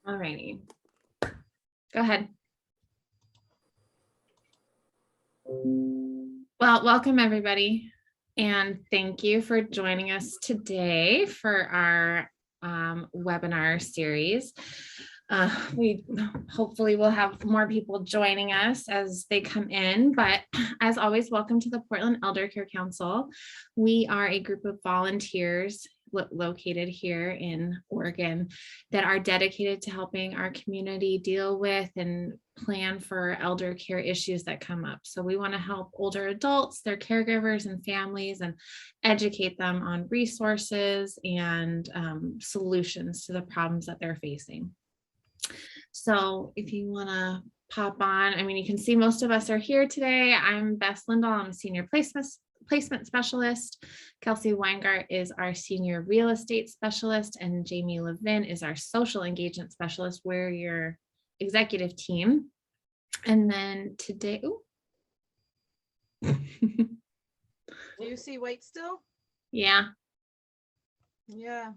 All righty. Go ahead. Well, welcome everybody. And thank you for joining us today for our webinar series. We hopefully will have more people joining us as they come in, but as always, welcome to the Portland Elder Care Council. We are a group of volunteers located here in Oregon that are dedicated to helping our community deal with and plan for elder care issues that come up. So we want to help older adults, their caregivers and families, and educate them on resources and solutions to the problems that they're facing. So if you want to pop on, I mean, you can see most of us are here today. I'm Beth Lindahl. I'm a senior placement specialist. Kelsey Weingart is our senior real estate specialist, and Jamie Levin is our social engagement specialist. We're your executive team. And then today, Do you see weight still? Yeah. Yeah.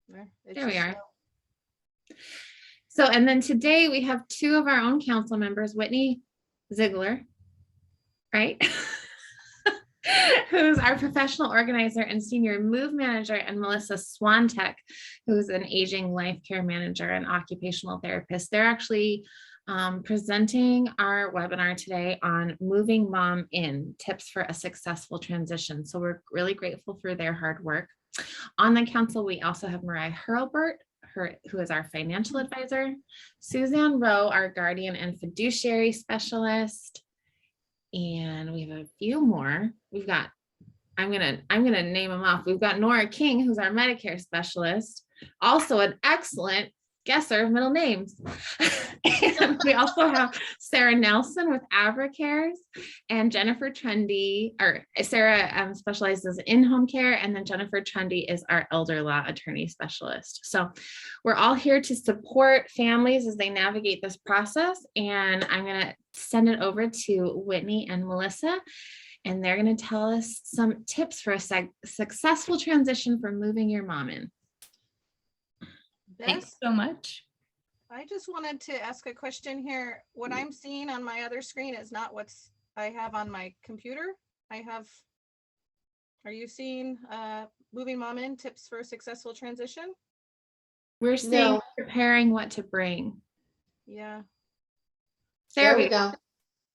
There we are. So, and then today we have two of our own council members, Whitney Zeigler, right? Who's our professional organizer and senior move manager, and Melissa Swiontek, who's an aging life care manager and occupational therapist. They're actually presenting our webinar today on moving mom in, tips for a successful transition. So we're really grateful for their hard work. On the council, we also have Mariah Hurlbert, who is our financial advisor, Suzanne Rowe, our guardian and fiduciary specialist, and we have a few more. We've got, I'm gonna name them off. We've got Nora King, who's our Medicare specialist, also an excellent guesser of middle names. And we also have Sarah Nelson with AvraCares, and Jennifer Trendy, or Sarah specializes in home care, and then Jennifer Trendy is our elder law attorney specialist. So we're all here to support families as they navigate this process, and I'm going to send it over to Whitney and Melissa, and they're going to tell us some tips for a successful transition from moving your mom in. Thanks so much. I just wanted to ask a question here. What I'm seeing on my other screen is not what's I have on my computer. Are you seeing moving mom in, tips for a successful transition? We're seeing preparing what to bring. Yeah. There we go.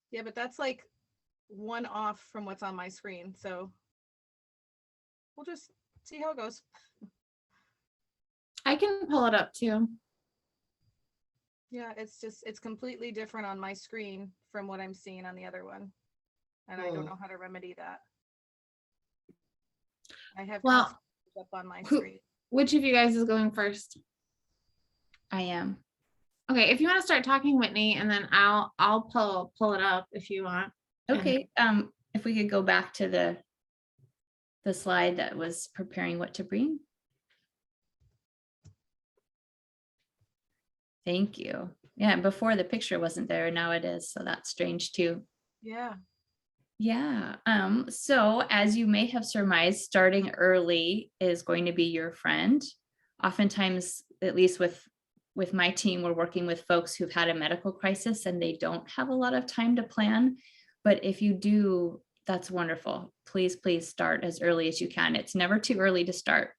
Yeah, but that's like one off from what's on my screen. So we'll just see how it goes. I can pull it up too. Yeah, it's completely different on my screen from what I'm seeing on the other one. And I don't know how to remedy that. I have up on my screen. Which of you guys is going first? I am. Okay, if you want to start talking, Whitney, and then I'll pull it up if you want. Okay. If we could go back to the slide that was preparing what to bring. Thank you. Yeah, before the picture wasn't there, now it is. So that's strange too. Yeah. Yeah. So as you may have surmised, starting early is going to be your friend. Oftentimes, at least with my team, we're working with folks who've had a medical crisis and they don't have a lot of time to plan. But if you do, that's wonderful. Please start as early as you can. It's never too early to start.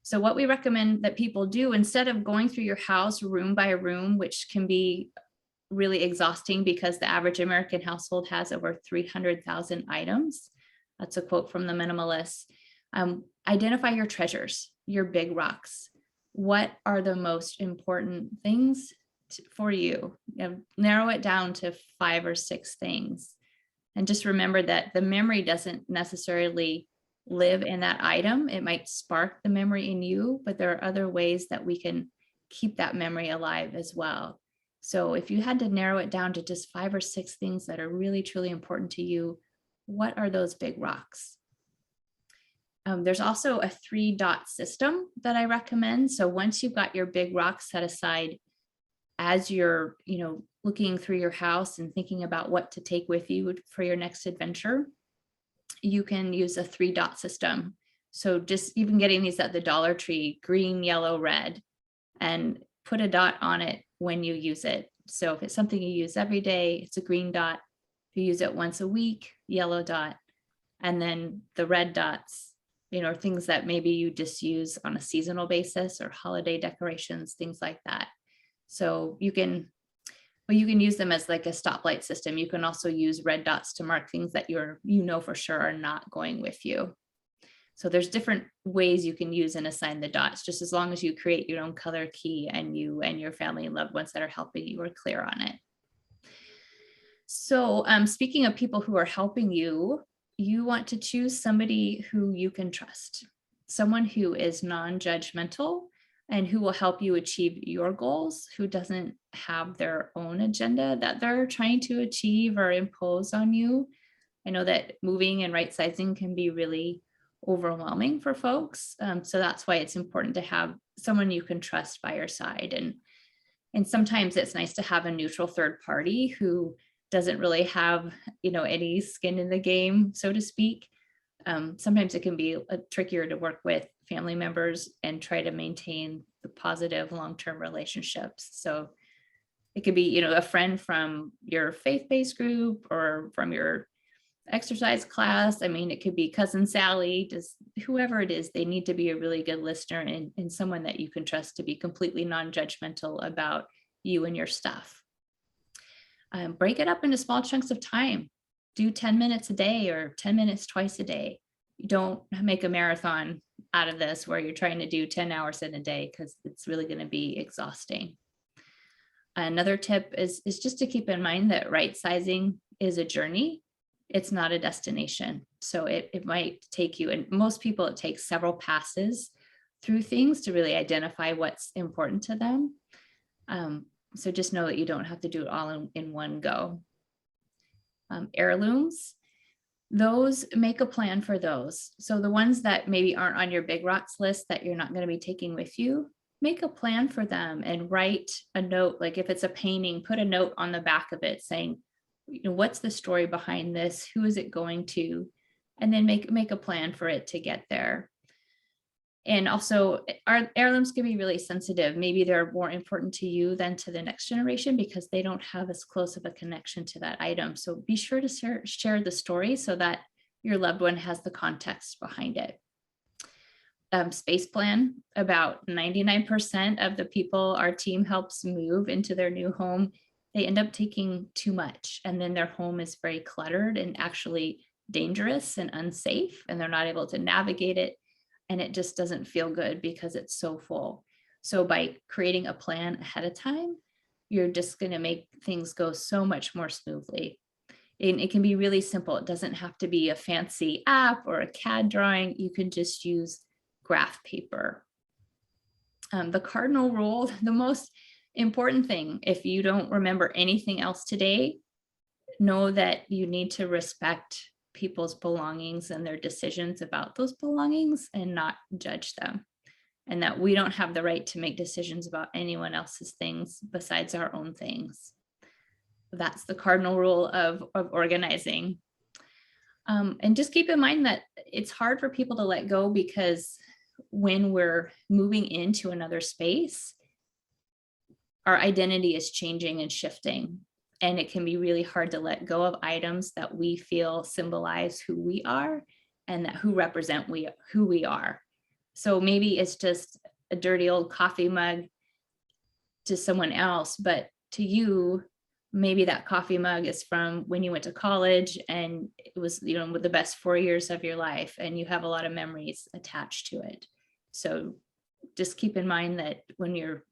So what we recommend that people do, instead of going through your house room by room, which can be really exhausting because the average American household has over 300,000 items. That's a quote from the Minimalists. Identify your treasures, your big rocks. What are the most important things for you? Narrow it down to 5 or 6 things. And just remember that the memory doesn't necessarily live in that item. It might spark the memory in you, but there are other ways that we can keep that memory alive as well. So if you had to narrow it down to just 5 or 6 things that are really, truly important to you, what are those big rocks? There's also a 3-dot system that I recommend. So once you've got your big rocks set aside, as you're, looking through your house and thinking about what to take with you for your next adventure, you can use a 3-dot system. So just even getting these at the Dollar Tree, green, yellow, red, and put a dot on it when you use it. So if it's something you use every day, it's a green dot. If you use it once a week, yellow dot. And then the red dots, are things that maybe you just use on a seasonal basis, or holiday decorations, things like that. So you can use them as like a stoplight system. You can also use red dots to mark things that for sure are not going with you. So there's different ways you can use and assign the dots, just as long as you create your own color key and you and your family and loved ones that are helping you are clear on it. So speaking of people who are helping you, you want to choose somebody who you can trust, someone who is non-judgmental and who will help you achieve your goals, who doesn't have their own agenda that they're trying to achieve or impose on you. I know that moving and right sizing can be really overwhelming for folks. So that's why it's important to have someone you can trust by your side. And sometimes it's nice to have a neutral third party who doesn't really have, any skin in the game, so to speak. Sometimes it can be trickier to work with family members and try to maintain the positive long-term relationships. So it could be, a friend from your faith-based group or from your exercise class. I mean, it could be cousin Sally, just whoever it is, they need to be a really good listener and someone that you can trust to be completely non-judgmental about you and your stuff. Break it up into small chunks of time. Do 10 minutes a day or 10 minutes twice a day. You don't make a marathon out of this where you're trying to do 10 hours in a day, because it's really going to be exhausting. Another tip is just to keep in mind that right sizing is a journey. It's not a destination. So it might take you, and most people, it takes several passes through things to really identify what's important to them. So just know that you don't have to do it all in one go. Heirlooms, those, make a plan for those. So the ones that maybe aren't on your big rocks list that you're not going to be taking with you, make a plan for them and write a note. Like if it's a painting, put a note on the back of it saying, what's the story behind this? Who is it going to? And then make a plan for it to get there. And also, our heirlooms can be really sensitive. Maybe they're more important to you than to the next generation because they don't have as close of a connection to that item. So be sure to share the story so that your loved one has the context behind it. Space plan. About 99% of the people our team helps move into their new home, they end up taking too much. And then their home is very cluttered and actually dangerous and unsafe, and they're not able to navigate it. And it just doesn't feel good because it's so full. So by creating a plan ahead of time, you're just going to make things go so much more smoothly. And it can be really simple. It doesn't have to be a fancy app or a CAD drawing. You can just use graph paper. The cardinal rule, the most important thing, if you don't remember anything else today, know that you need to respect people's belongings and their decisions about those belongings and not judge them. And that we don't have the right to make decisions about anyone else's things besides our own things. That's the cardinal rule of organizing. And just keep in mind that it's hard for people to let go because when we're moving into another space, our identity is changing and shifting. And it can be really hard to let go of items that we feel symbolize who we are and that who represent who we are. So maybe it's just a dirty old coffee mug to someone else, but to you, maybe that coffee mug is from when you went to college and it was, the best 4 years of your life and you have a lot of memories attached to it. So just keep in mind that when you're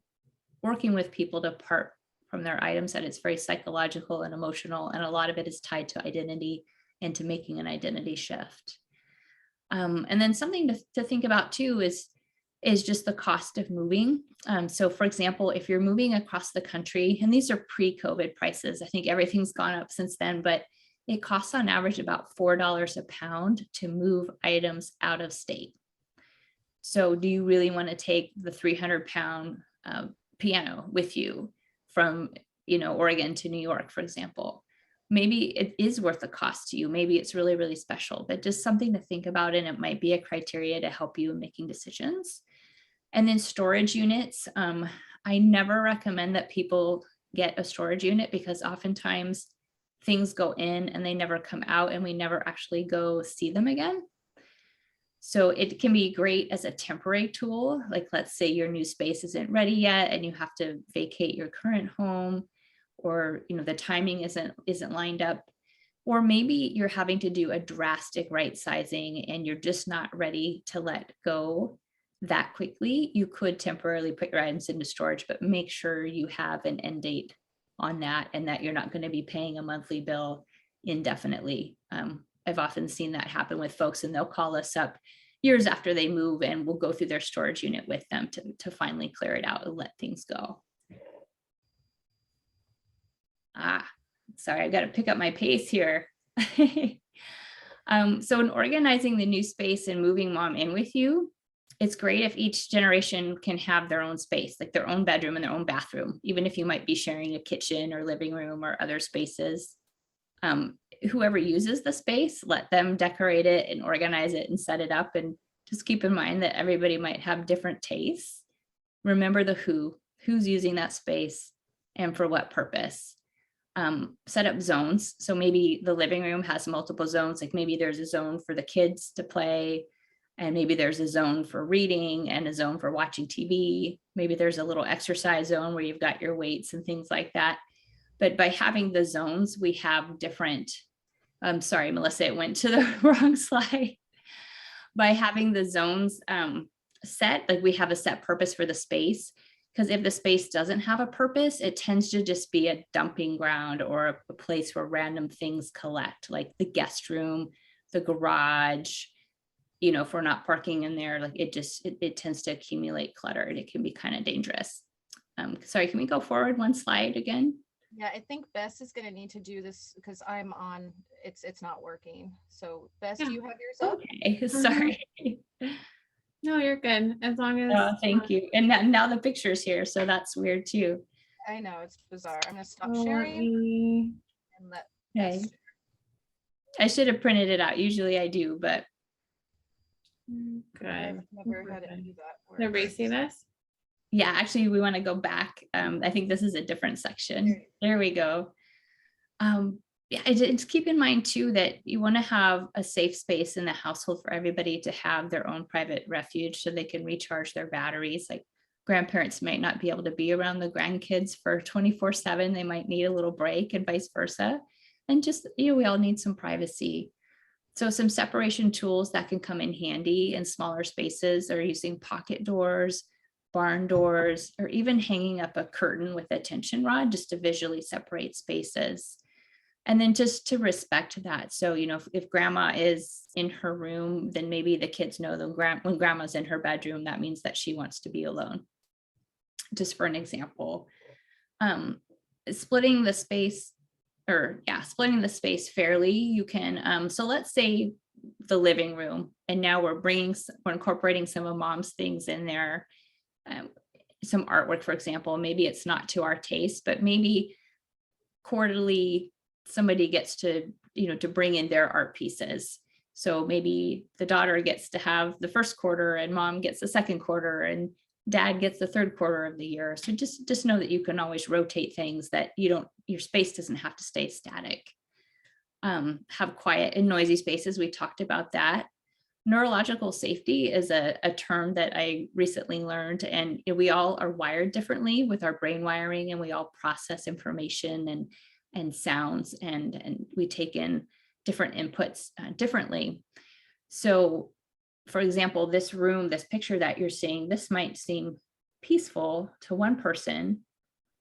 working with people to part from their items, that it's very psychological and emotional, and a lot of it is tied to identity and to making an identity shift. And then something to think about too is just the cost of moving. So for example, if you're moving across the country, and these are pre-COVID prices, I think everything's gone up since then, but it costs on average about $4 a pound to move items out of state. So do you really want to take the 300-pound piano with you from Oregon to New York, for example? Maybe it is worth the cost to you. Maybe it's really, really special, but just something to think about, and it might be a criteria to help you in making decisions. And then storage units. I never recommend that people get a storage unit because oftentimes things go in and they never come out and we never actually go see them again. So it can be great as a temporary tool. Like, let's say your new space isn't ready yet and you have to vacate your current home, or, you know, the timing isn't lined up, or maybe you're having to do a drastic right sizing and you're just not ready to let go that quickly. You could temporarily put your items into storage, but make sure you have an end date on that and that you're not going to be paying a monthly bill indefinitely. I've often seen that happen with folks, and they'll call us up years after they move and we'll go through their storage unit with them to finally clear it out and let things go. Sorry, I got to pick up my pace here. So in organizing the new space and moving mom in with you, it's great if each generation can have their own space, like their own bedroom and their own bathroom, even if you might be sharing a kitchen or living room or other spaces. Whoever uses the space, let them decorate it and organize it and set it up. And just keep in mind that everybody might have different tastes. Remember the who's using that space and for what purpose. Set up zones. So maybe the living room has multiple zones, like maybe there's a zone for the kids to play, and maybe there's a zone for reading and a zone for watching TV. Maybe there's a little exercise zone where you've got your weights and things like that. But by having the zones, we have different, I'm sorry, Melissa, it went to the wrong slide. By having the zones set, like we have a set purpose for the space, because if the space doesn't have a purpose, it tends to just be a dumping ground or a place where random things collect, like the guest room, the garage. You know, if we're not parking in there, like it tends to accumulate clutter and it can be kind of dangerous. Sorry, can we go forward one slide again? Yeah, I think Bess is going to need to do this because I'm on, it's not working. So Bess, do you have yours up? Okay, sorry. No, you're good. As long as. Oh, thank you. And now the picture's here, so that's weird too. I know, it's bizarre. I'm going to stop Let sharing me- and let Okay. Bess share. I should have printed it out. Usually I do, but Good. I've never had it do that. Does everybody see this? yeah, actually we want to go back. I think this is a different section. There we go. Yeah, just keep in mind too that you want to have a safe space in the household for everybody to have their own private refuge so they can recharge their batteries. Like, grandparents might not be able to be around the grandkids for 24/7. They might need a little break and vice versa. And just, you know, we all need some privacy. So some separation tools that can come in handy in smaller spaces are using pocket doors, barn doors, or even hanging up a curtain with a tension rod just to visually separate spaces. And then just to respect that. So, you know, if grandma is in her room, then maybe the kids know that when grandma's in her bedroom, that means that she wants to be alone. Just for an example, splitting the space fairly, you can, so let's say the living room, and now we're incorporating some of mom's things in there. Some artwork, for example, maybe it's not to our taste, but maybe quarterly somebody gets to, you know, to bring in their art pieces. So maybe the daughter gets to have the first quarter and mom gets the second quarter and dad gets the third quarter of the year. So just know that you can always rotate things, that your space doesn't have to stay static. Have quiet and noisy spaces. We talked about that. Neurological safety is a term that I recently learned, and we all are wired differently with our brain wiring, and we all process information and sounds, and we take in different inputs differently. So for example, this room, this picture that you're seeing, this might seem peaceful to one person,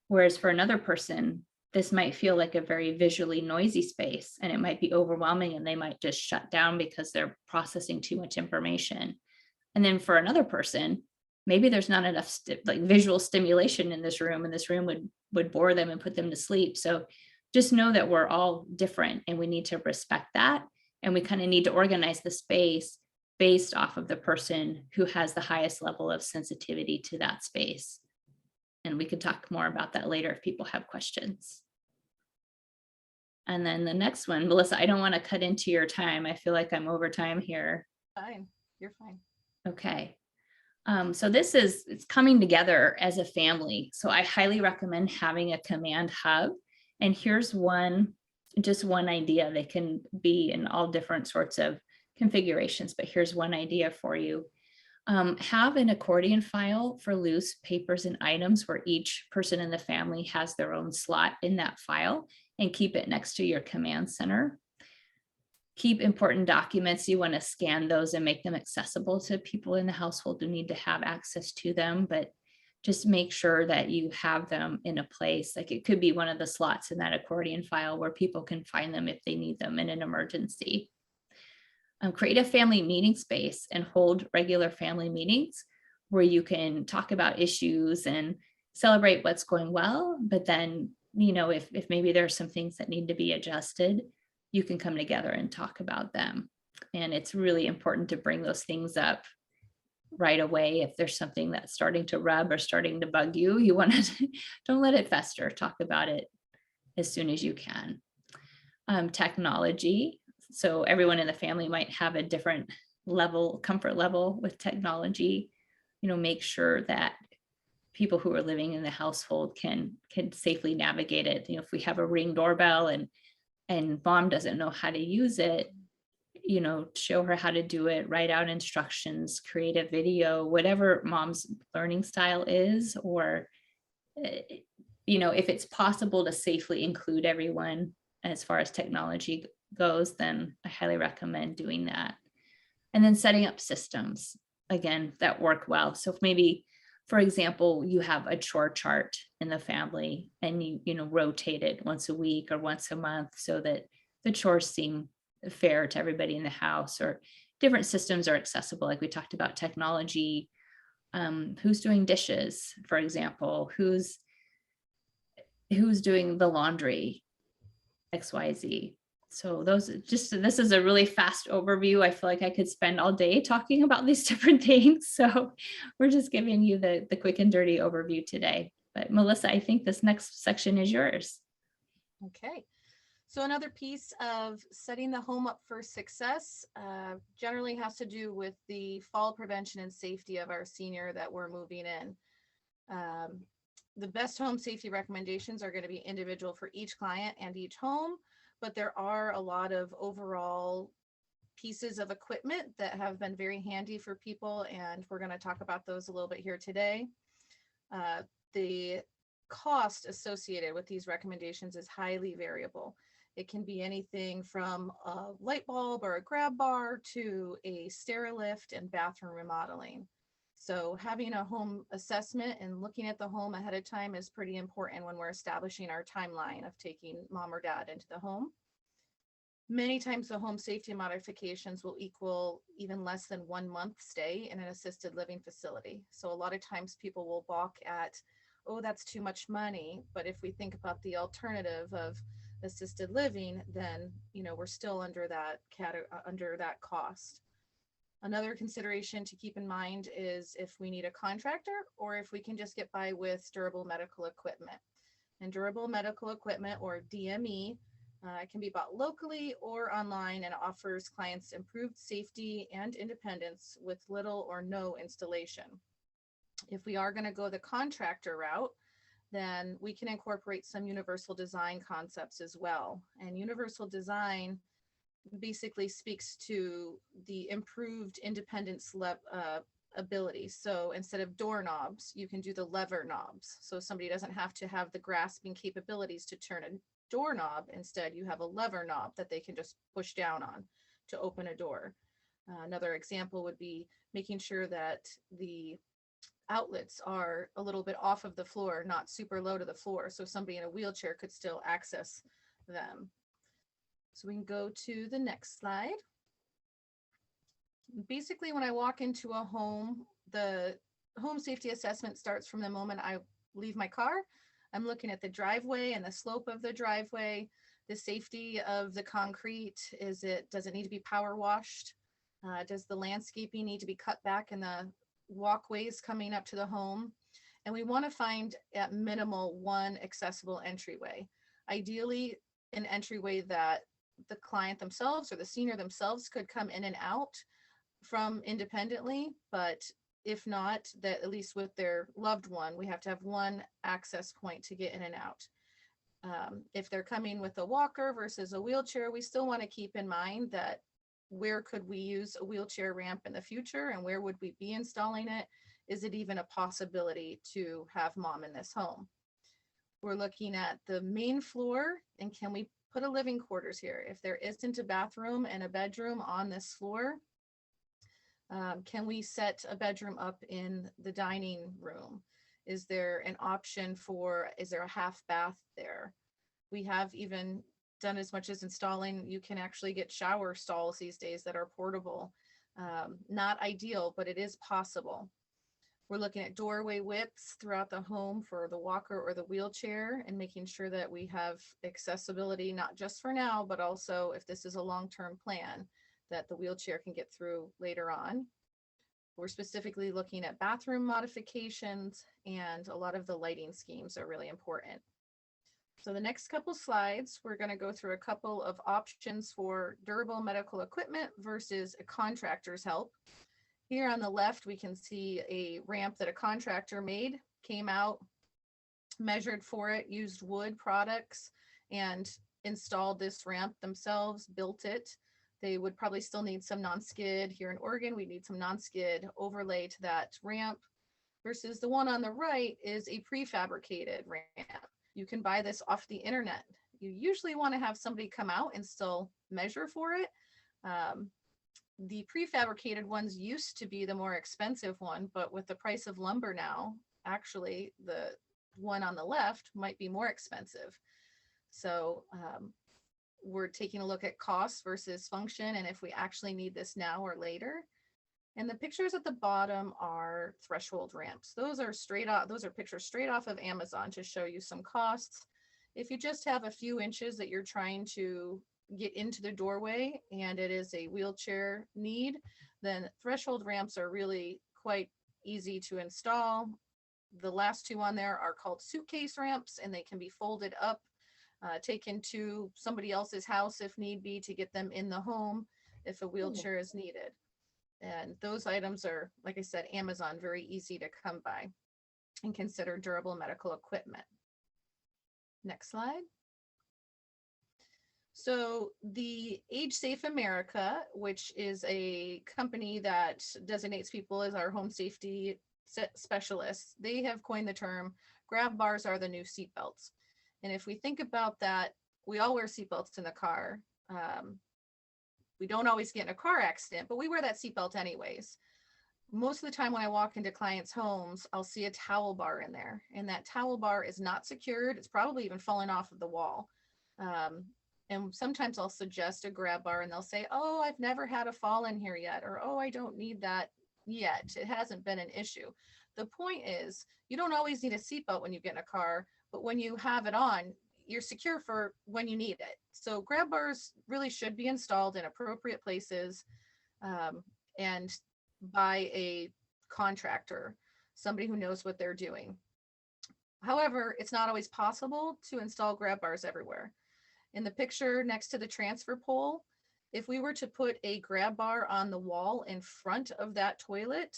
whereas for another person, this might feel like a very visually noisy space, and it might be overwhelming and they might just shut down because they're processing too much information. And then for another person, maybe there's not enough visual stimulation in this room, and this room would bore them and put them to sleep. So just know that we're all different and we need to respect that. And we kind of need to organize the space based off of the person who has the highest level of sensitivity to that space. And we could talk more about that later if people have questions. And then the next one, Melissa, I don't want to cut into your time. I feel like I'm over time here. Fine, you're fine. Okay. So it's coming together as a family. So I highly recommend having a command hub. And here's just one idea. They can be in all different sorts of configurations, but here's one idea for you. Have an accordion file for loose papers and items where each person in the family has their own slot in that file, and keep it next to your command center. Keep important documents. You want to scan those and make them accessible to people in the household who need to have access to them, but just make sure that you have them in a place. Like it could be one of the slots in that accordion file where people can find them if they need them in an emergency. Create a family meeting space and hold regular family meetings where you can talk about issues and celebrate what's going well. But then, if maybe there are some things that need to be adjusted, you can come together and talk about them. And it's really important to bring those things up right away. If there's something that's starting to rub or starting to bug you, you want to don't let it fester. Talk about it as soon as you can. Technology. So everyone in the family might have a different comfort level with technology. Make sure that people who are living in the household can safely navigate it. If we have a Ring doorbell and mom doesn't know how to use it, show her how to do it, write out instructions, create a video, whatever mom's learning style is, or, if it's possible to safely include everyone as far as technology goes, then I highly recommend doing that. And then setting up systems, again, that work well. So if maybe, for example, you have a chore chart in the family and you rotate it once a week or once a month so that the chores seem fair to everybody in the house, or different systems are accessible. Like we talked about technology, who's doing dishes, for example, who's doing the laundry, XYZ. So this is a really fast overview. I feel like I could spend all day talking about these different things. So we're just giving you the quick and dirty overview today. But Melissa, I think this next section is yours. Okay. So another piece of setting the home up for success generally has to do with the fall prevention and safety of our senior that we're moving in. The best home safety recommendations are going to be individual for each client and each home, but there are a lot of overall pieces of equipment that have been very handy for people, and we're going to talk about those a little bit here today. The cost associated with these recommendations is highly variable. It can be anything from a light bulb or a grab bar to a Sterilift and bathroom remodeling. So having a home assessment and looking at the home ahead of time is pretty important when we're establishing our timeline of taking mom or dad into the home. Many times the home safety modifications will equal even less than 1 month stay in an assisted living facility. So a lot of times people will balk at, oh, that's too much money. But if we think about the alternative of assisted living, then we're still under that cost. Another consideration to keep in mind is if we need a contractor or if we can just get by with durable medical equipment. And durable medical equipment, or DME, can be bought locally or online and offers clients improved safety and independence with little or no installation. If we are going to go the contractor route, then we can incorporate some universal design concepts as well. And universal design basically speaks to the improved independence ability. So instead of doorknobs, you can do the lever knobs. So somebody doesn't have to have the grasping capabilities to turn a doorknob. Instead, you have a lever knob that they can just push down on to open a door. Another example would be making sure that the outlets are a little bit off of the floor, not super low to the floor, so somebody in a wheelchair could still access them. So we can go to the next slide. Basically, when I walk into a home, the home safety assessment starts from the moment I leave my car. I'm looking at the driveway and the slope of the driveway, the safety of the concrete. Does it need to be power washed? Does the landscaping need to be cut back in the walkways coming up to the home? And we want to find at minimal one accessible entryway. Ideally, an entryway that the client themselves or the senior themselves could come in and out from independently, but If not, that at least with their loved one, we have to have one access point to get in and out. If they're coming with a walker versus a wheelchair, we still want to keep in mind that where could we use a wheelchair ramp in the future, and where would we be installing it? Is it even a possibility to have mom in this home? We're looking at the main floor, and can we put a living quarters here? If there isn't a bathroom and a bedroom on this floor, can we set a bedroom up in the dining room? Is there an option for, is there a half bath there? We have even done as much as installing, you can actually get shower stalls these days that are portable. Not ideal, but it is possible. We're looking at doorway widths throughout the home for the walker or the wheelchair, and making sure that we have accessibility, not just for now, but also if this is a long-term plan, that the wheelchair can get through later on. We're specifically looking at bathroom modifications, and a lot of the lighting schemes are really important. So the next couple slides, we're going to go through a couple of options for durable medical equipment versus a contractor's help. Here on the left, we can see a ramp that a contractor made, came out, measured for it, used wood products, and installed this ramp themselves, built it. They would probably still need some non-skid. Here in Oregon, we need some non-skid overlay to that ramp, versus the one on the right is a prefabricated ramp. You can buy this off the internet. You usually want to have somebody come out and still measure for it. The prefabricated ones used to be the more expensive one, but with the price of lumber now, actually the one on the left might be more expensive. So we're taking a look at cost versus function, and if we actually need this now or later. And the pictures at the bottom are threshold ramps. Those are straight off, those are pictures straight off of Amazon to show you some costs. If you just have a few inches that you're trying to get into the doorway and it is a wheelchair need, then threshold ramps are really quite easy to install. The last two on there are called suitcase ramps, and they can be folded up, taken to somebody else's house if need be, to get them in the home if a wheelchair is needed. And those items are, like I said, Amazon, very easy to come by and consider durable medical equipment. Next slide. So the Age Safe America, which is a company that designates people as our home safety specialists, they have coined the term, grab bars are the new seatbelts. And if we think about that, we all wear seatbelts in the car. We don't always get in a car accident, but we wear that seatbelt anyways. Most of the time when I walk into clients' homes, I'll see a towel bar in there, and that towel bar is not secured. It's probably even fallen off of the wall. And sometimes I'll suggest a grab bar and they'll say, oh, I've never had a fall in here yet, or oh, I don't need that yet. It hasn't been an issue. The point is, you don't always need a seatbelt when you get in a car, but when you have it on, you're secure for when you need it. So grab bars really should be installed in appropriate places, and by a contractor, somebody who knows what they're doing. However, it's not always possible to install grab bars everywhere. In the picture next to the transfer pole, if we were to put a grab bar on the wall in front of that toilet,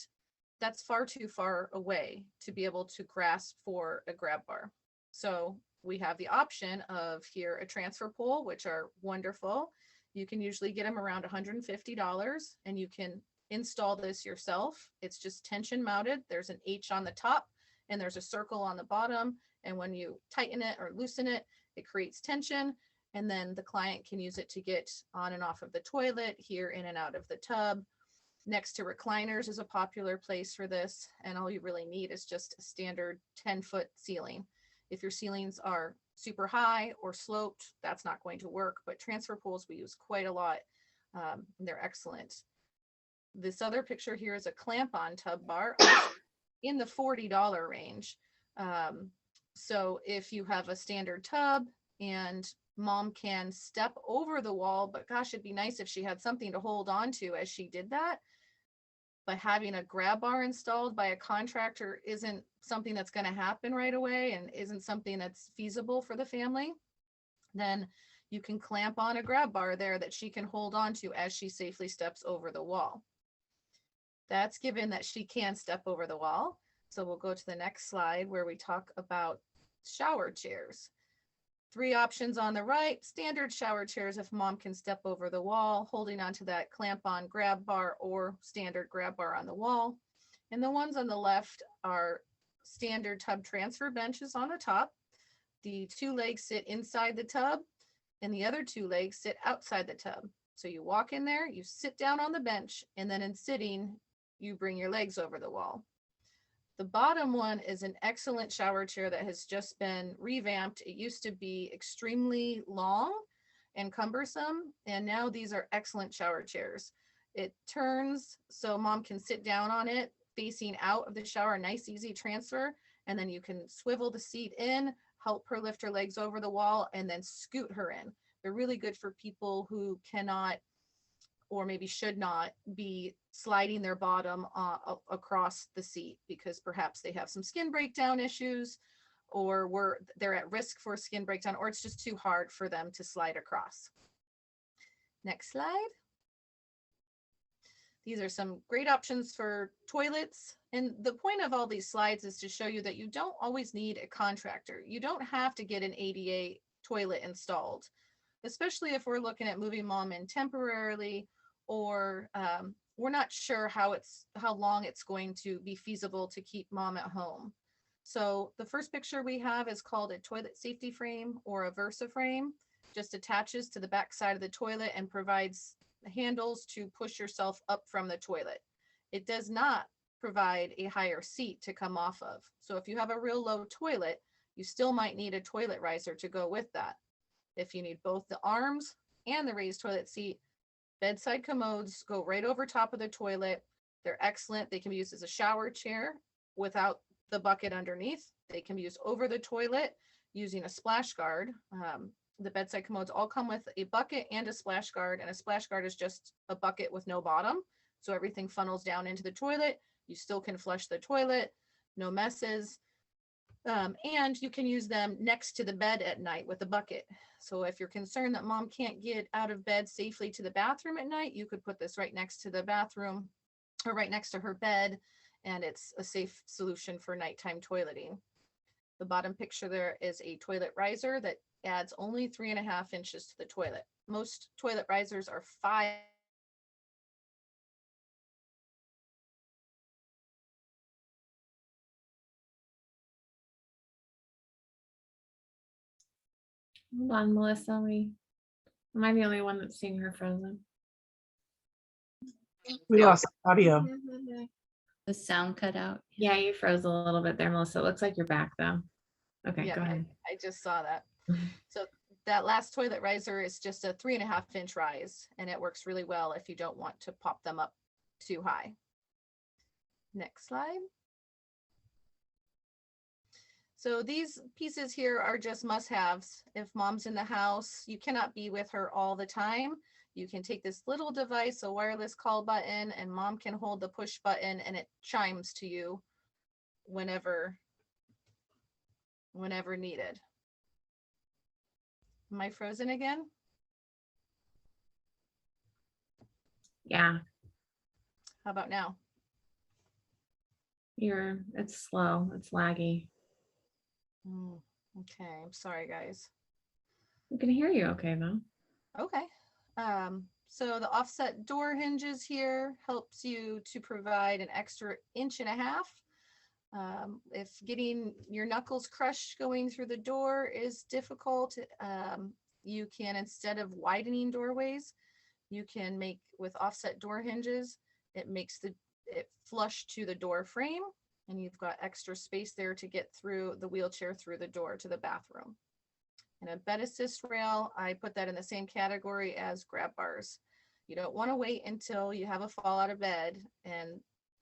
that's far too far away to be able to grasp for a grab bar. So we have the option of here a transfer pole, which are wonderful. You can usually get them around $150, and you can install this yourself. It's just tension mounted. There's an H on the top and there's a circle on the bottom. And when you tighten it or loosen it, it creates tension. And then the client can use it to get on and off of the toilet, here in and out of the tub. Next to recliners is a popular place for this. And all you really need is just a standard 10-foot ceiling. If your ceilings are super high or sloped, that's not going to work, but transfer poles we use quite a lot. They're excellent. This other picture here is a clamp-on tub bar in the $40 range. So if you have a standard tub and mom can step over the wall, but gosh, it'd be nice if she had something to hold on to as she did that. But having a grab bar installed by a contractor isn't something that's going to happen right away and isn't something that's feasible for the family. Then you can clamp on a grab bar there that she can hold on to as she safely steps over the wall. That's given that she can step over the wall. So we'll go to the next slide where we talk about shower chairs. 3 options on the right, standard shower chairs if mom can step over the wall, holding onto that clamp on grab bar or standard grab bar on the wall. And the ones on the left are standard tub transfer benches on the top. The 2 legs sit inside the tub and the other 2 legs sit outside the tub. So you walk in there, you sit down on the bench, and then in sitting, you bring your legs over the wall. The bottom one is an excellent shower chair that has just been revamped. It used to be extremely long and cumbersome, and now these are excellent shower chairs. It turns so mom can sit down on it facing out of the shower, nice easy transfer, and then you can swivel the seat in, help her lift her legs over the wall, and then scoot her in. They're really good for people who cannot or maybe should not be sliding their bottom across the seat because perhaps they have some skin breakdown issues or they're at risk for skin breakdown, or it's just too hard for them to slide across. Next slide. These are some great options for toilets. And the point of all these slides is to show you that you don't always need a contractor. You don't have to get an ADA toilet installed, especially if we're looking at moving mom in temporarily, or we're not sure how long it's going to be feasible to keep mom at home. So the first picture we have is called a toilet safety frame or a Versa frame. Just attaches to the back side of the toilet and provides handles to push yourself up from the toilet. It does not provide a higher seat to come off of. So if you have a real low toilet, you still might need a toilet riser to go with that. If you need both the arms and the raised toilet seat, bedside commodes go right over top of the toilet. They're excellent. They can be used as a shower chair without the bucket underneath. They can be used over the toilet using a splash guard. The bedside commodes all come with a bucket and a splash guard, and a splash guard is just a bucket with no bottom. So everything funnels down into the toilet. You still can flush the toilet, no messes. And you can use them next to the bed at night with a bucket. So if you're concerned that mom can't get out of bed safely to the bathroom at night, you could put this right next to the bathroom or right next to her bed, and it's a safe solution for nighttime toileting. The bottom picture there is a toilet riser that adds only 3.5 inches to the toilet. Most toilet risers are 5. Hold on, Melissa. Am I the only one that's seeing her frozen? We lost audio. The sound cut out. Yeah, you froze a little bit there, Melissa. It looks like you're back though. Okay, Yeah, go ahead. I just saw that. So that last toilet riser is just a 3.5 inch rise, and it works really well if you don't want to pop them up too high. Next slide. So these pieces here are just must-haves. If mom's in the house, you cannot be with her all the time. You can take this little device, a wireless call button, and mom can hold the push button and it chimes to you whenever needed. Am I frozen again? Yeah, How about now? it's slow, it's laggy. Okay, I'm sorry, guys. We can hear you okay though. Okay. So the offset door hinges here helps you to provide an extra 1.5 inches. If getting your knuckles crushed going through the door is difficult, you can, instead of widening doorways, you can make with offset door hinges, it makes it flush to the door frame, and you've got extra space there to get through the wheelchair through the door to the bathroom. And a bed assist rail, I put that in the same category as grab bars. You don't want to wait until you have a fall out of bed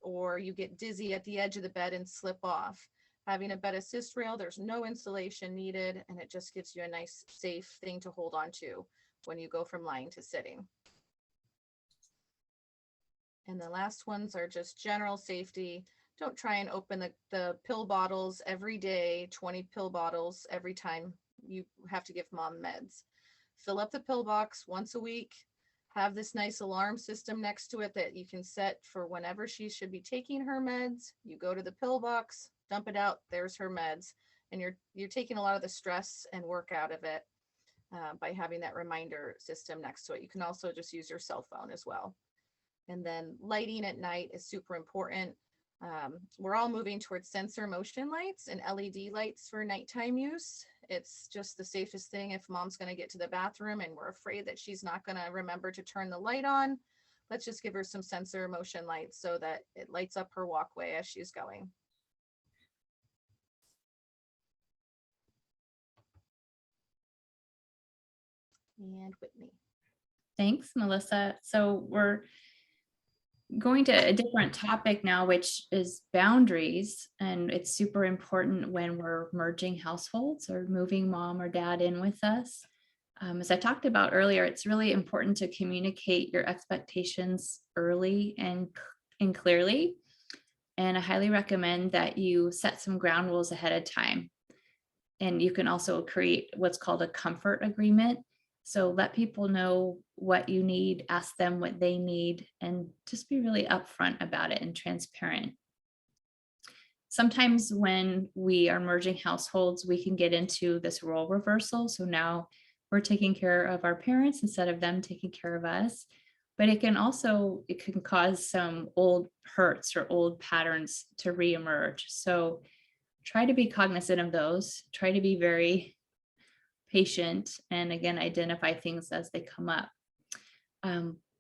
or you get dizzy at the edge of the bed and slip off. Having a bed assist rail, there's no installation needed, and it just gives you a nice, safe thing to hold on to when you go from lying to sitting. And the last ones are just general safety. Don't try and open the pill bottles every day, 20 pill bottles every time you have to give mom meds. Fill up the pill box once a week, Have this nice alarm system next to it that you can set for whenever she should be taking her meds. You go to the pill box, dump it out, there's her meds. And you're taking a lot of the stress and work out of it by having that reminder system next to it. You can also just use your cell phone as well. And then lighting at night is super important. We're all moving towards sensor motion lights and LED lights for nighttime use. It's just the safest thing if mom's going to get to the bathroom and we're afraid that she's not going to remember to turn the light on. Let's just give her some sensor motion lights so that it lights up her walkway as she's going. And Whitney. Thanks, Melissa. So we're going to a different topic now, which is boundaries. And it's super important when we're merging households or moving mom or dad in with us. As I talked about earlier, it's really important to communicate your expectations early and clearly. And I highly recommend that you set some ground rules ahead of time. And you can also create what's called a comfort agreement. So let people know what you need, ask them what they need, and just be really upfront about it and transparent. Sometimes when we are merging households, we can get into this role reversal. So now we're taking care of our parents instead of them taking care of us. But it can cause some old hurts or old patterns to reemerge. So try to be cognizant of those. Try to be very patient, and again, identify things as they come up.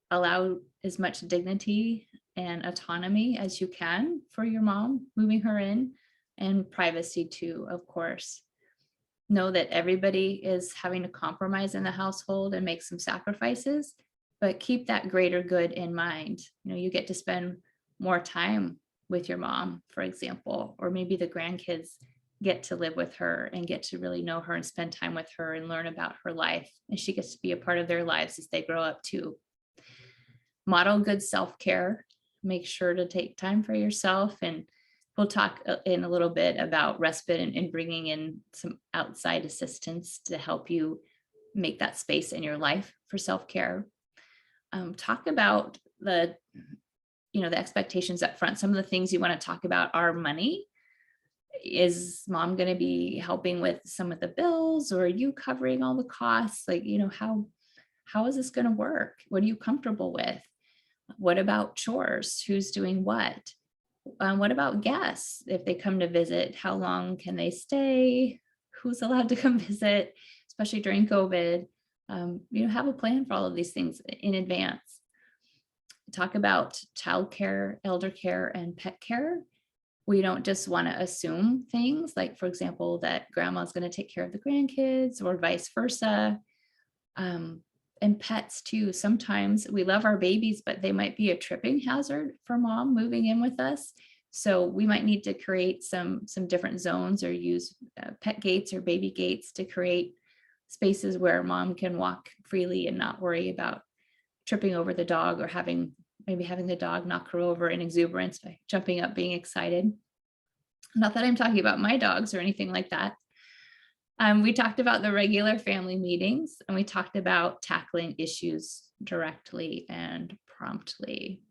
Allow as much dignity and autonomy as you can for your mom, moving her in, and privacy too, of course. Know that everybody is having to compromise in the household and make some sacrifices, but keep that greater good in mind. You get to spend more time with your mom, for example, or maybe the grandkids get to live with her and get to really know her and spend time with her and learn about her life. And she gets to be a part of their lives as they grow up too. Model good self-care. Make sure to take time for yourself. And we'll talk in a little bit about respite and bringing in some outside assistance to help you make that space in your life for self-care. Talk about the expectations up front. Some of the things you want to talk about are money. Is mom going to be helping with some of the bills, or are you covering all the costs? How is this going to work? What are you comfortable with? What about chores? Who's doing what? What about guests? If they come to visit, how long can they stay? Who's allowed to come visit, especially during COVID? Have a plan for all of these things in advance. Talk about childcare, elder care, and pet care. We don't just want to assume things like, for example, that grandma's going to take care of the grandkids or vice versa. And pets too. Sometimes we love our babies, but they might be a tripping hazard for mom moving in with us. So we might need to create some different zones or use pet gates or baby gates to create spaces where mom can walk freely and not worry about tripping over the dog or maybe having the dog knock her over in exuberance by jumping up, being excited. Not that I'm talking about my dogs or anything like that. We talked about the regular family meetings, and we talked about tackling issues directly and promptly.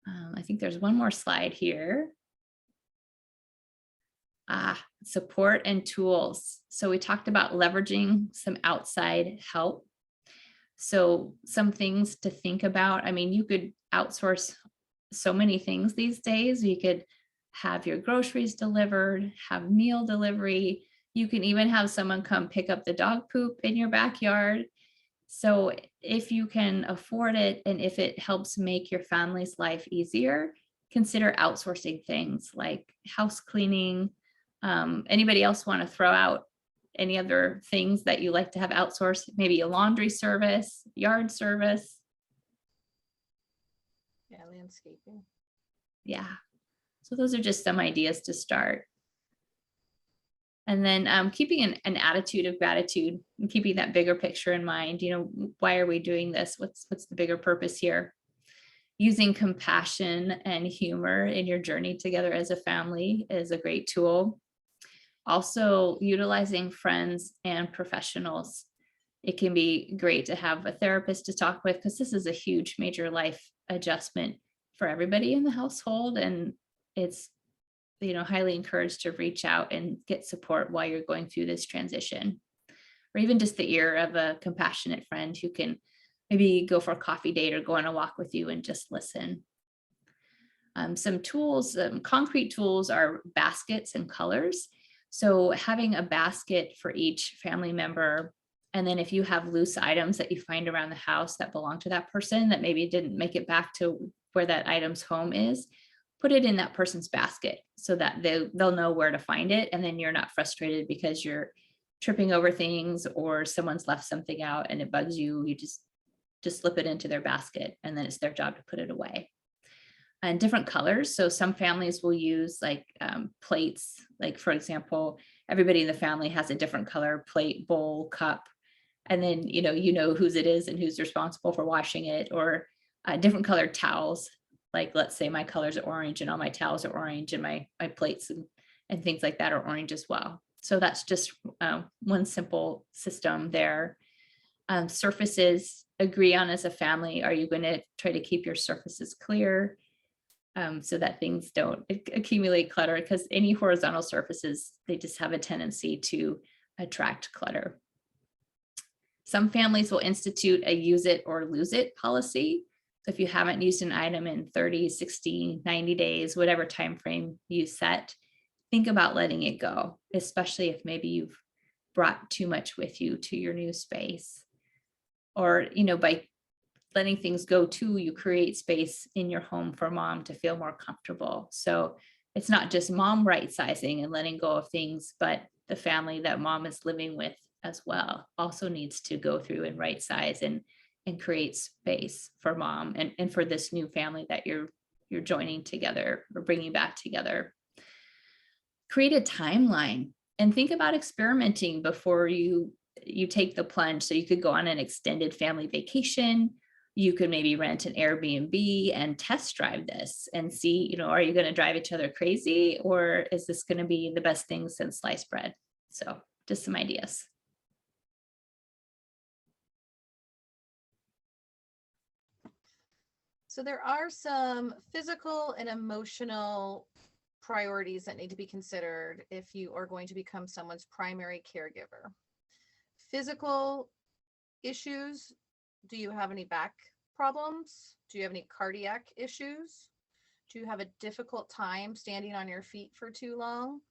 I think there's one more slide here. Support and tools. So we talked about leveraging some outside help. So some things to think about. You could outsource so many things these days. You could have your groceries delivered, have meal delivery. You can even have someone come pick up the dog poop in your backyard. So if you can afford it, and if it helps make your family's life easier, consider outsourcing things like house cleaning. Anybody else want to throw out any other things that you like to have outsourced? Maybe a laundry service, yard service. Yeah, landscaping. Yeah. So those are just some ideas to start. And then keeping an attitude of gratitude and keeping that bigger picture in mind. Why are we doing this? What's the bigger purpose here? Using compassion and humor in your journey together as a family is a great tool. Also, utilizing friends and professionals. it can be great to have a therapist to talk with, because this is a huge major life adjustment for everybody in the household. And it's, highly encouraged to reach out and get support while you're going through this transition, or even just the ear of a compassionate friend who can maybe go for a coffee date or go on a walk with you and just listen. Some tools, concrete tools are baskets and colors. So having a basket for each family member, and then if you have loose items that you find around the house that belong to that person that maybe didn't make it back to where that item's home is, put it in that person's basket so that they'll know where to find it. And then you're not frustrated because you're tripping over things or someone's left something out and it bugs you. You just slip it into their basket, and then it's their job to put it away. And different colors. So some families will use like plates, like for example, everybody in the family has a different color plate, bowl, cup. And then, whose it is and who's responsible for washing it, or different colored towels. Like, let's say my colors are orange and all my towels are orange, and my plates and things like that are orange as well. So that's just one simple system there. Surfaces, agree on as a family. Are you going to try to keep your surfaces clear? So that things don't accumulate clutter, because any horizontal surfaces, they just have a tendency to attract clutter. Some families will institute a use it or lose it policy. So if you haven't used an item in 30, 60, 90 days, whatever time frame you set, think about letting it go, especially if maybe you've brought too much with you to your new space. Or, by letting things go too, you create space in your home for mom to feel more comfortable. So it's not just mom right sizing and letting go of things, but the family that mom is living with as well also needs to go through and right size and create space for mom and for this new family that you're joining together or bringing back together. Create a timeline and think about experimenting before you take the plunge. So you could go on an extended family vacation. You could maybe rent an Airbnb and test drive this and see, are you going to drive each other crazy, or is this going to be the best thing since sliced bread? So just some ideas. So there are some physical and emotional priorities that need to be considered if you are going to become someone's primary caregiver. Physical issues. Do you have any back problems? Do you have any cardiac issues? Do you have a difficult time standing on your feet for too long?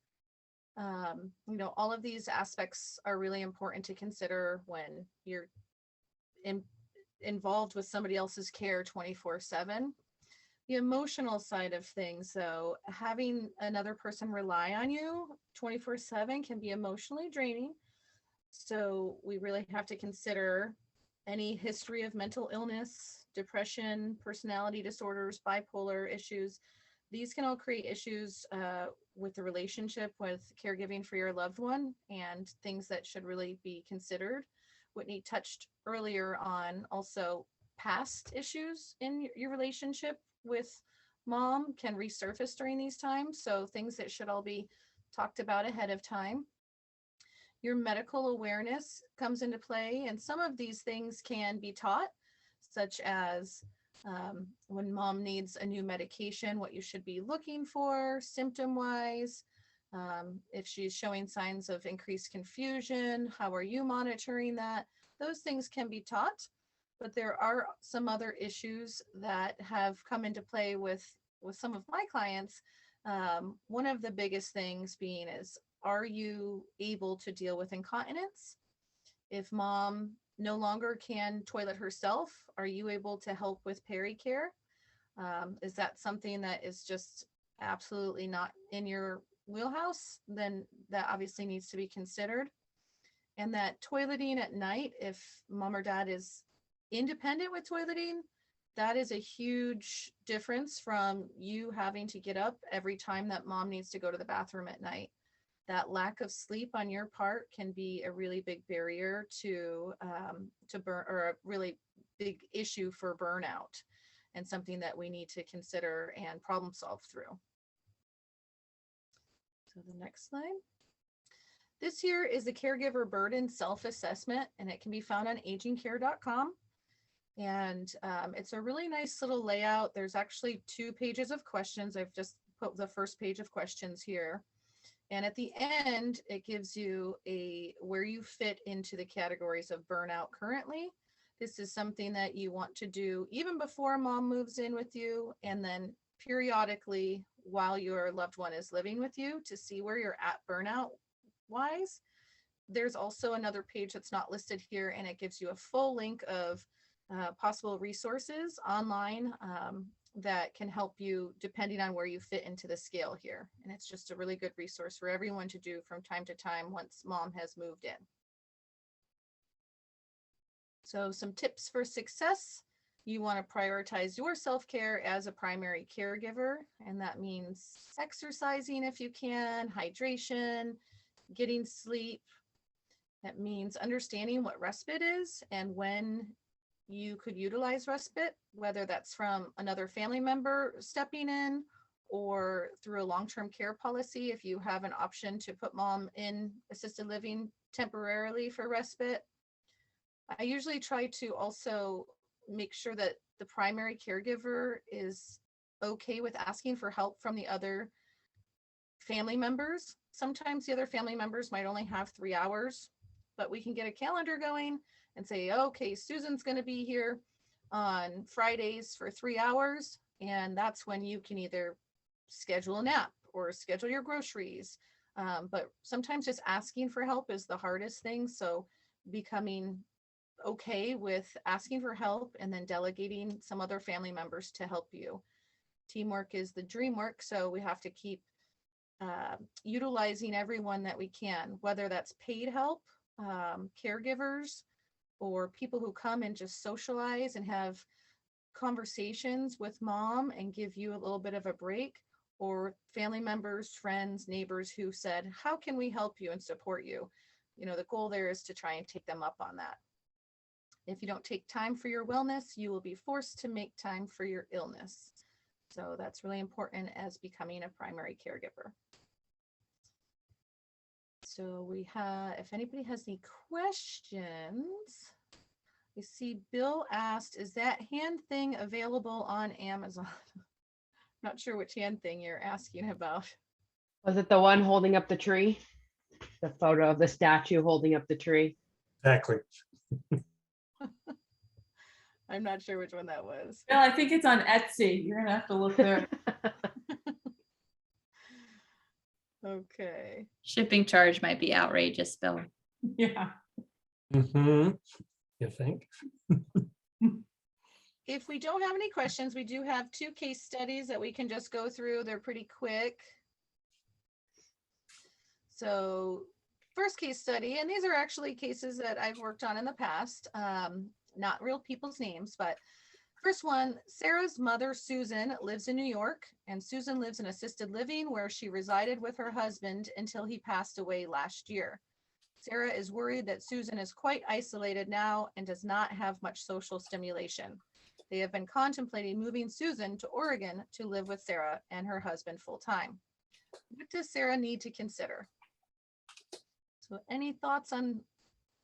All of these aspects are really important to consider when you're involved with somebody else's care 24/7. The emotional side of things, though, having another person rely on you 24/7 can be emotionally draining. So we really have to consider any history of mental illness, depression, personality disorders, bipolar issues. These can all create issues with the relationship with caregiving for your loved one, and things that should really be considered. Whitney touched earlier on also past issues in your relationship with mom can resurface during these times. So things that should all be talked about ahead of time. Your medical awareness comes into play, and some of these things can be taught, such as when mom needs a new medication, what you should be looking for symptom-wise. If she's showing signs of increased confusion, how are you monitoring that? Those things can be taught, but there are some other issues that have come into play with some of my clients. One of the biggest things being is, are you able to deal with incontinence? If mom no longer can toilet herself, are you able to help with pericare? Is that something that is just absolutely not in your wheelhouse? Then that obviously needs to be considered. And that toileting at night, if mom or dad is independent with toileting, that is a huge difference from you having to get up every time that mom needs to go to the bathroom at night. That lack of sleep on your part can be a really big barrier to burn, or a really big issue for burnout, and something that we need to consider and problem solve through. So the next slide. This here is the Caregiver Burden Self-Assessment, and it can be found on agingcare.com. And it's a really nice little layout. There's actually 2 pages of questions. I've just put the first page of questions here. And at the end, it gives you where you fit into the categories of burnout currently. This is something that you want to do even before mom moves in with you, and then periodically while your loved one is living with you, to see where you're at burnout wise. There's also another page that's not listed here, and it gives you a full link of possible resources online that can help you depending on where you fit into the scale here. And it's just a really good resource for everyone to do from time to time once mom has moved in. So some tips for success. You want to prioritize your self-care as a primary caregiver, and that means exercising if you can, hydration, getting sleep. That means understanding what respite is and when you could utilize respite, whether that's from another family member stepping in or through a long-term care policy if you have an option to put mom in assisted living temporarily for respite. I usually try to also make sure that the primary caregiver is okay with asking for help from the other family members. Sometimes the other family members might only have 3 hours, but we can get a calendar going and say, okay, Susan's going to be here on Fridays for 3 hours. And that's when you can either schedule a nap or schedule your groceries. But sometimes just asking for help is the hardest thing. So becoming okay with asking for help and then delegating some other family members to help you. Teamwork is the dream work. So we have to keep utilizing everyone that we can, whether that's paid help, caregivers, or people who come and just socialize and have conversations with mom and give you a little bit of a break, or family members, friends, neighbors who said, how can we help you and support you? You know, the goal there is to try and take them up on that. If you don't take time for your wellness, you will be forced to make time for your illness. So that's really important as becoming a primary caregiver. So we have, if anybody has any questions, I see Bill asked, is that hand thing available on Amazon? Not sure which hand thing you're asking about. Was it the one holding up the tree? The photo of the statue holding up the tree? Exactly. I'm not sure which one that was. Well, I think it's on Etsy. You're gonna have to look there. Okay. Shipping charge might be outrageous, Bill. Yeah. You think? If we don't have any questions, we do have 2 case studies that we can just go through. They're pretty quick. So first case study, and these are actually cases that I've worked on in the past, not real people's names, but first one, Sarah's mother, Susan, lives in New York, and Susan lives in assisted living where she resided with her husband until he passed away last year. Sarah is worried that Susan is quite isolated now and does not have much social stimulation. They have been contemplating moving Susan to Oregon to live with Sarah and her husband full time. What does Sarah need to consider? So any thoughts on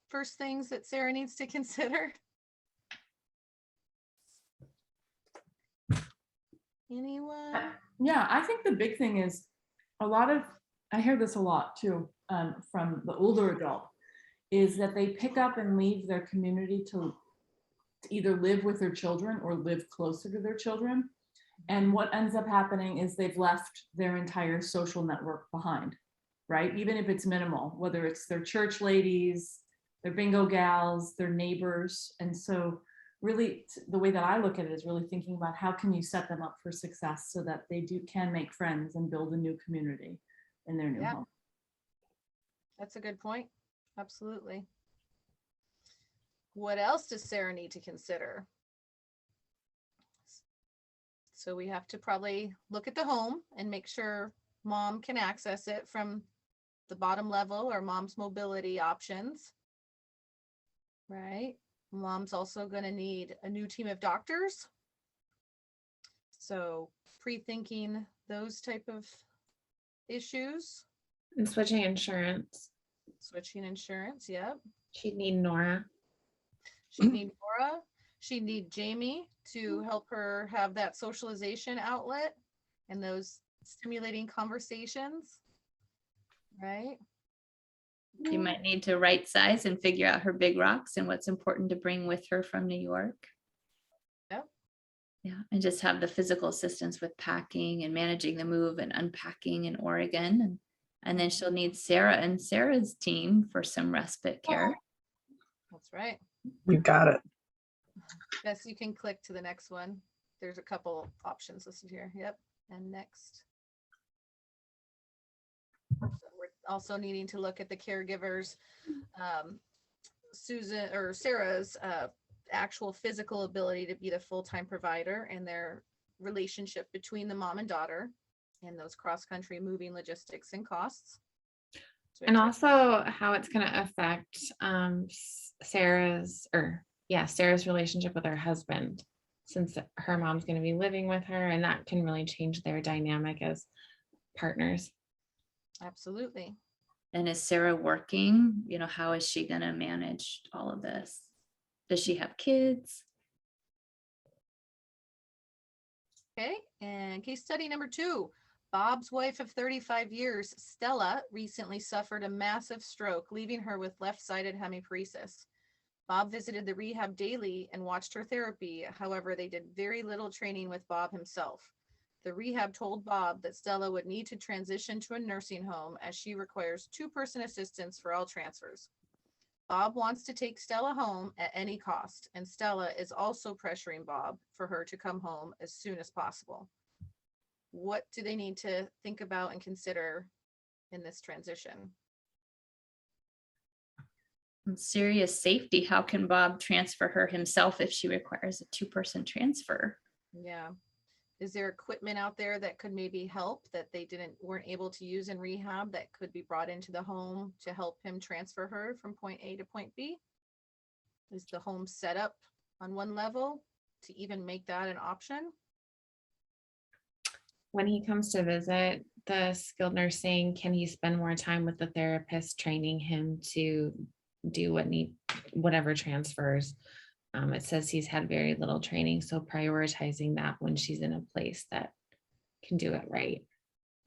first things that Sarah needs to consider? Anyone? Yeah, I think the big thing is I hear this a lot too, from the older adult, is that they pick up and leave their community to either live with their children or live closer to their children. And what ends up happening is they've left their entire social network behind, right? Even if it's minimal, whether it's their church ladies, their bingo gals, their neighbors. And so really the way that I look at it is really thinking about how can you set them up for success so that they can make friends and build a new community in their new home. That's a good point. Absolutely. What else does Sarah need to consider? So we have to probably look at the home and make sure mom can access it from the bottom level or mom's mobility options, right? Mom's also going to need a new team of doctors. So pre-thinking those type of issues. And switching insurance. Switching insurance, yep. She'd need Nora. She'd need Nora. She'd need Jamie to help her have that socialization outlet and those stimulating conversations, right? She might need to right size and figure out her big rocks and what's important to bring with her from New York. Yep. Yeah, and just have the physical assistance with packing and managing the move and unpacking in Oregon. And then she'll need Sarah and Sarah's team for some respite care. That's right. You got it. Yes, you can click to the next one. There's a couple options listed here. Yep. And next. So we're also needing to look at the caregivers, Susan or Sarah's actual physical ability to be the full-time provider and their relationship between the mom and daughter and those cross-country moving logistics and costs. And also how it's going to affect Sarah's relationship with her husband, since her mom's going to be living with her, and that can really change their dynamic as partners. Absolutely. And is Sarah working? How is she going to manage all of this? Does she have kids? Okay, and case study number 2. Bob's wife of 35 years, Stella, recently suffered a massive stroke, leaving her with left-sided hemiparesis. Bob visited the rehab daily and watched her therapy. However, they did very little training with Bob himself. The rehab told Bob that Stella would need to transition to a nursing home as she requires 2-person assistance for all transfers. Bob wants to take Stella home at any cost, and Stella is also pressuring Bob for her to come home as soon as possible. What do they need to think about and consider in this transition? Serious safety. How can Bob transfer her himself if she requires a 2-person transfer? Yeah. Is there equipment out there that could maybe help that they weren't able to use in rehab that could be brought into the home to help him transfer her from point A to point B? Is the home set up on one level to even make that an option? When he comes to visit the skilled nursing, can he spend more time with the therapist training him to do whatever transfers? It says he's had very little training, so prioritizing that when she's in a place that can do it right.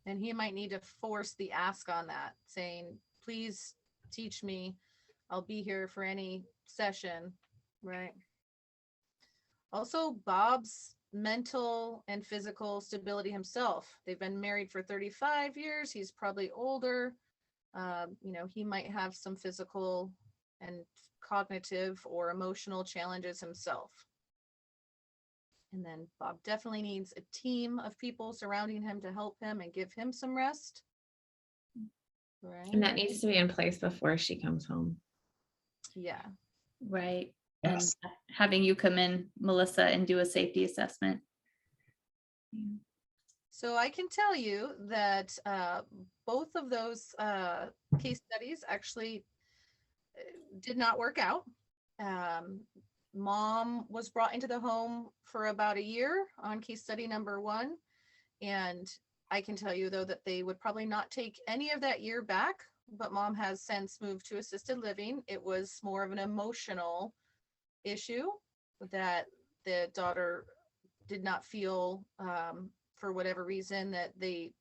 And he might need to force the ask on that, saying, please teach me. I'll be here for any session, right? Also, Bob's mental and physical stability himself. They've been married for 35 years. He's probably older. He might have some physical and cognitive or emotional challenges himself. And then Bob definitely needs a team of people surrounding him to help him and give him some rest. Right. And that needs to be in place before she comes home. Yeah. Right. Yes. And having you come in, Melissa, and do a safety assessment. So I can tell you that both of those case studies actually did not work out. Mom was brought into the home for about a year on case study number 1. And I can tell you, though, that they would probably not take any of that year back, but mom has since moved to assisted living. It was more of an emotional issue that the daughter did not feel, for whatever reason, that they,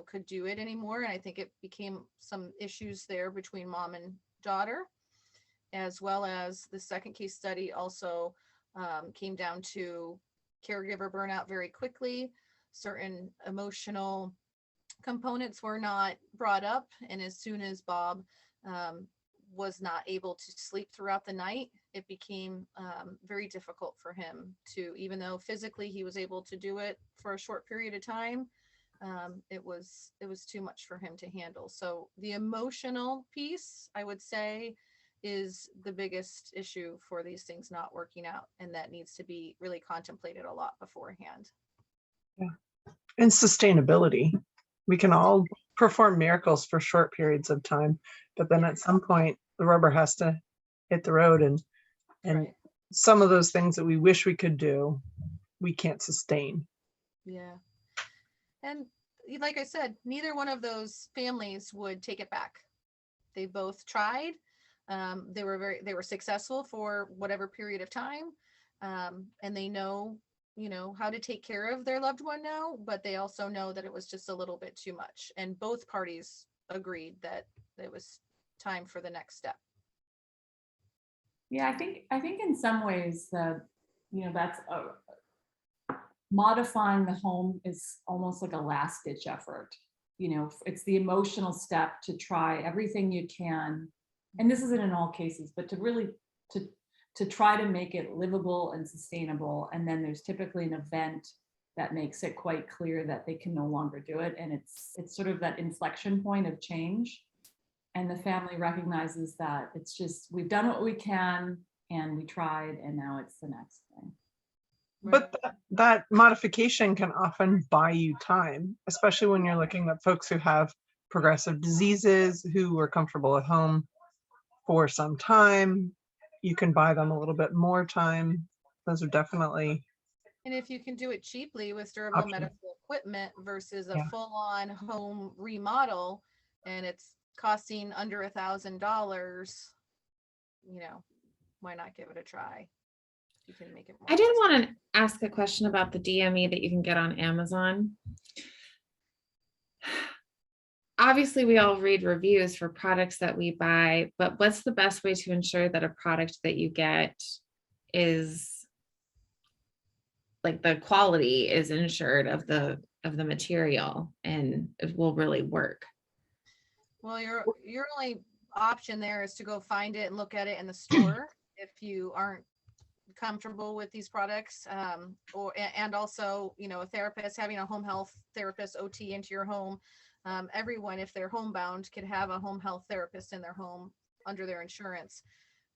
could do it anymore. And I think it became some issues there between mom and daughter, as well as the second case study also came down to caregiver burnout very quickly. Certain emotional components were not brought up. And as soon as Bob was not able to sleep throughout the night, it became very difficult for him to, even though physically he was able to do it for a short period of time, it was too much for him to handle. So the emotional piece, I would say, is the biggest issue for these things not working out, and that needs to be really contemplated a lot beforehand. Yeah. And sustainability. We can all perform miracles for short periods of time, but then at some point the rubber has to hit the road, and Right. some of those things that we wish we could do, we can't sustain. Yeah. And like I said, neither one of those families would take it back. They both tried. They were successful for whatever period of time. And they know, how to take care of their loved one now, but they also know that it was just a little bit too much. And both parties agreed that it was time for the next step. Yeah, I think in some ways that, that's modifying the home is almost like a last ditch effort. It's the emotional step to try everything you can. And this isn't in all cases, but to really, to try to make it livable and sustainable. And then there's typically an event that makes it quite clear that they can no longer do it. And it's sort of that inflection point of change. And the family recognizes that it's just, we've done what we can and we tried, and now it's the next thing. But that modification can often buy you time, especially when you're looking at folks who have progressive diseases, who are comfortable at home for some time. You can buy them a little bit more time. Those are definitely. And if you can do it cheaply with durable Option. medical equipment versus a Yeah. full-on home remodel, and it's costing under $1,000, why not give it a try? You can make it more. I did want to ask a question about the DME that you can get on Amazon. Obviously, we all read reviews for products that we buy, but what's the best way to ensure that a product that you get is like the quality is ensured of the material and it will really work? Well, your only option there is to go find it and look at it in the store if you aren't comfortable with these products, and also, a therapist, having a home health therapist OT into your home. Everyone, if they're homebound, could have a home health therapist in their home under their insurance.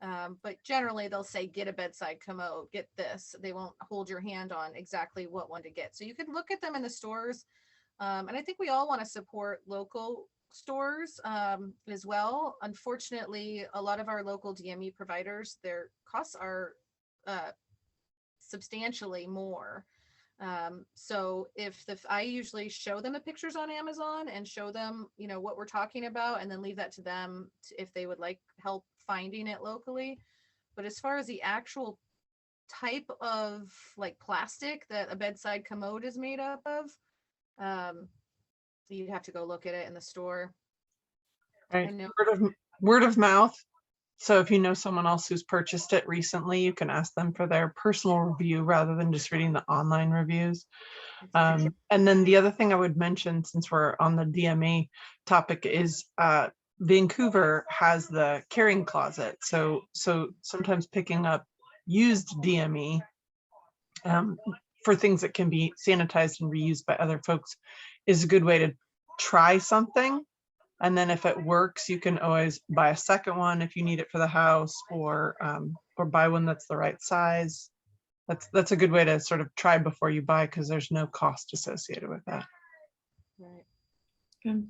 But generally they'll say, get a bedside commode, get this. They won't hold your hand on exactly what one to get. So you could look at them in the stores. And I think we all want to support local stores as well. Unfortunately, a lot of our local DME providers, their costs are substantially more. So I usually show them the pictures on Amazon and show them, what we're talking about, and then leave that to them if they would like help finding it locally. But as far as the actual type of like plastic that a bedside commode is made up of, you'd have to go look at it in the store. Right. I know. Word of mouth. So if you know someone else who's purchased it recently, you can ask them for their personal review rather than just reading the online reviews. And then the other thing I would mention, since we're on the DME topic, is Vancouver has the caring closet. So sometimes picking up used DME for things that can be sanitized and reused by other folks is a good way to try something. And then if it works, you can always buy a second one if you need it for the house, or buy one that's the right size. That's a good way to sort of try before you buy, because there's no cost associated with that. Right. Good.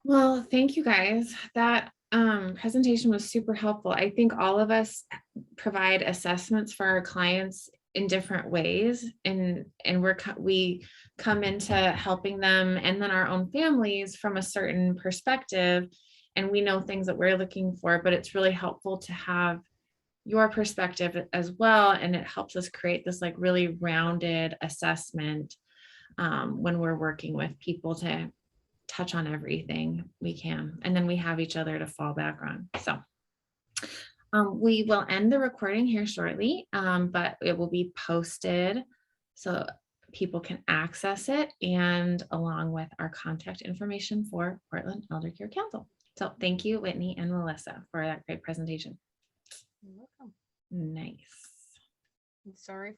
Well, thank you guys. That presentation was super helpful. I think all of us provide assessments for our clients in different ways, and we come into helping them and then our own families from a certain perspective, and we know things that we're looking for, but it's really helpful to have your perspective as well, and it helps us create this like really rounded assessment when we're working with people to touch on everything we can, and then we have each other to fall back on. So we will end the recording here shortly, but it will be posted so people can access it, and along with our contact information for Portland Elder Care Council. So thank you, Whitney and Melissa, for that great presentation. You're welcome. Nice. I'm sorry